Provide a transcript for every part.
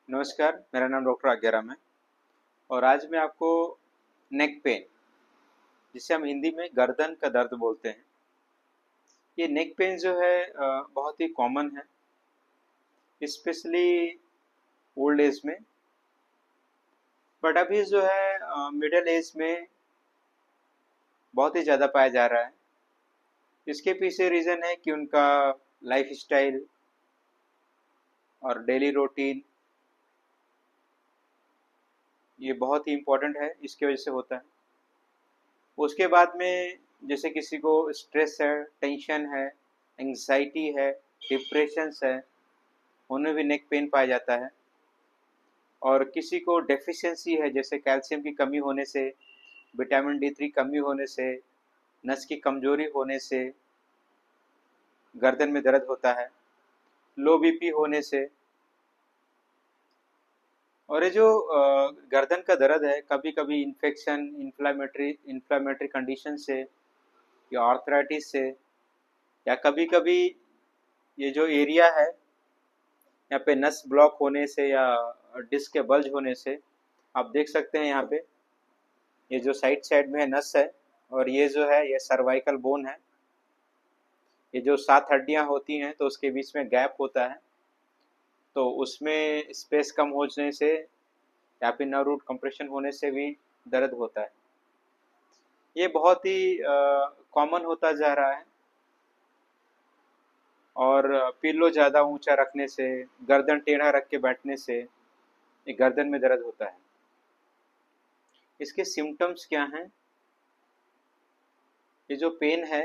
नमस्कार, मेरा नाम डॉक्टर आज्ञाराम है और आज मैं आपको नेक पेन, जिसे हम हिंदी में गर्दन का दर्द बोलते हैं, ये नेक पेन जो है बहुत ही कॉमन है, स्पेशली ओल्ड एज में। बट अभी जो है मिडिल एज में बहुत ही ज़्यादा पाया जा रहा है। इसके पीछे रीज़न है कि उनका लाइफ स्टाइल और डेली रूटीन ये बहुत ही इम्पोर्टेंट है, इसकी वजह से होता है। उसके बाद में जैसे किसी को स्ट्रेस है, टेंशन है, एंग्जाइटी है, डिप्रेशंस है, उनमें भी नेक पेन पाया जाता है। और किसी को डेफिशिएंसी है, जैसे कैल्शियम की कमी होने से, विटामिन D3 कमी होने से, नस की कमजोरी होने से गर्दन में दर्द होता है, लो बीपी होने से। और ये जो गर्दन का दर्द है, कभी कभी इन्फेक्शन, इन्फ्लामेटरी कंडीशन से या आर्थराइटिस से, या कभी कभी ये जो एरिया है यहाँ पे नस ब्लॉक होने से या डिस्क के बल्ज होने से। आप देख सकते हैं यहाँ पे ये जो साइड साइड में है नस है, और ये जो है ये सर्वाइकल बोन है। ये जो 7 हड्डियां होती हैं तो उसके बीच में गैप होता है, तो उसमें स्पेस कम होने से या फिर नर्व रूट कंप्रेशन होने से भी दर्द होता है। ये बहुत ही कॉमन होता जा रहा है। और पिल्लो ज़्यादा ऊंचा रखने से, गर्दन टेढ़ा रख के बैठने से ये गर्दन में दर्द होता है। इसके सिम्टम्स क्या हैं? ये जो पेन है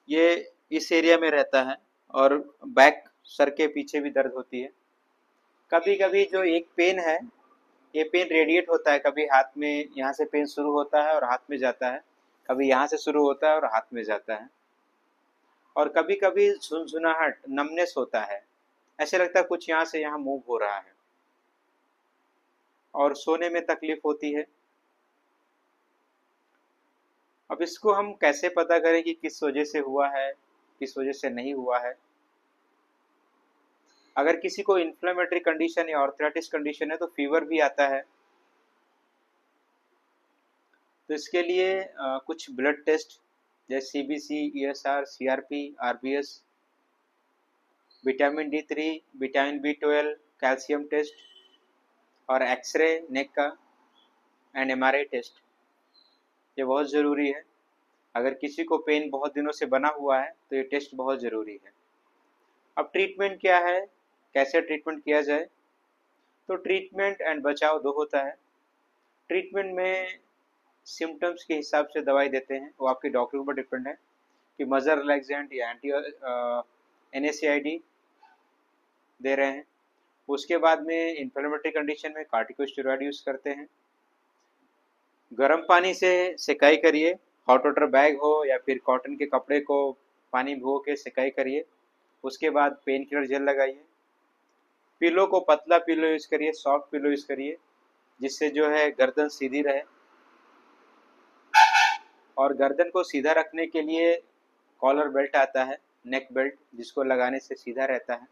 ये इस एरिया में रहता है, और बैक, सर के पीछे भी दर्द होती है। कभी कभी जो एक पेन है, ये पेन रेडिएट होता है, कभी हाथ में यहाँ से पेन शुरू होता है और हाथ में जाता है, कभी यहाँ से शुरू होता है और हाथ में जाता है। और कभी कभी झुनझुनाहट, नमनेस होता है, ऐसे लगता है कुछ यहाँ से यहाँ मूव हो रहा है। और सोने में तकलीफ होती है। अब इसको हम कैसे पता करें कि किस वजह से हुआ है, किस वजह से नहीं हुआ है? अगर किसी को इन्फ्लेमेटरी कंडीशन या आर्थराइटिस कंडीशन है तो फीवर भी आता है। तो इसके लिए कुछ ब्लड टेस्ट जैसे CBC, ESR, CRP, RBS, vitamin D3, vitamin B12, calcium test और एक्सरे नेक का एंड MRI टेस्ट, ये बहुत ज़रूरी है। अगर किसी को पेन बहुत दिनों से बना हुआ है तो ये टेस्ट बहुत ज़रूरी है। अब ट्रीटमेंट क्या है, कैसे ट्रीटमेंट किया जाए? तो ट्रीटमेंट एंड बचाव दो होता है। ट्रीटमेंट में सिम्टम्स के हिसाब से दवाई देते हैं, वो आपके डॉक्टर के ऊपर डिपेंड है कि मजर रिलैक्सेंट या एंटी NSAID दे रहे हैं। उसके बाद में इन्फ्लेमेटरी कंडीशन में कार्टिकोस्टेरॉइड यूज़ करते हैं। गर्म पानी से सिकाई करिए, हॉट वाटर बैग हो या फिर कॉटन के कपड़े को पानी भिगो के सिकाई करिए। उसके बाद पेन किलर जेल लगाइए। पिलो को पतला पिलो यूज़ करिए, सॉफ्ट पिलो यूज़ करिए, जिससे जो है गर्दन सीधी रहे। और गर्दन को सीधा रखने के लिए कॉलर बेल्ट आता है, नेक बेल्ट, जिसको लगाने से सीधा रहता है।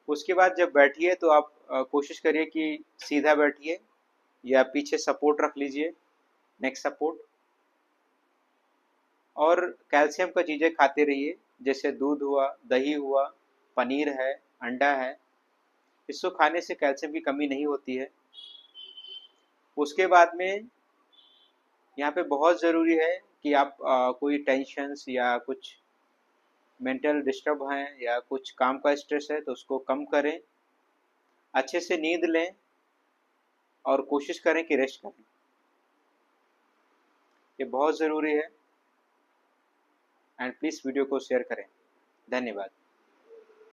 उसके बाद जब बैठिए तो आप कोशिश करिए कि सीधा बैठिए, या पीछे सपोर्ट रख लीजिए, नेक सपोर्ट। और कैल्शियम का चीज़ें खाते रहिए, जैसे दूध हुआ, दही हुआ, पनीर है, अंडा है। इसको खाने से कैल्शियम की कमी नहीं होती है। उसके बाद में यहाँ पे बहुत ज़रूरी है कि आप कोई टेंशन्स या कुछ मेंटल डिस्टर्ब हैं या कुछ काम का स्ट्रेस है तो उसको कम करें, अच्छे से नींद लें और कोशिश करें कि रेस्ट करें। ये बहुत ज़रूरी है। एंड प्लीज़ वीडियो को शेयर करें। धन्यवाद।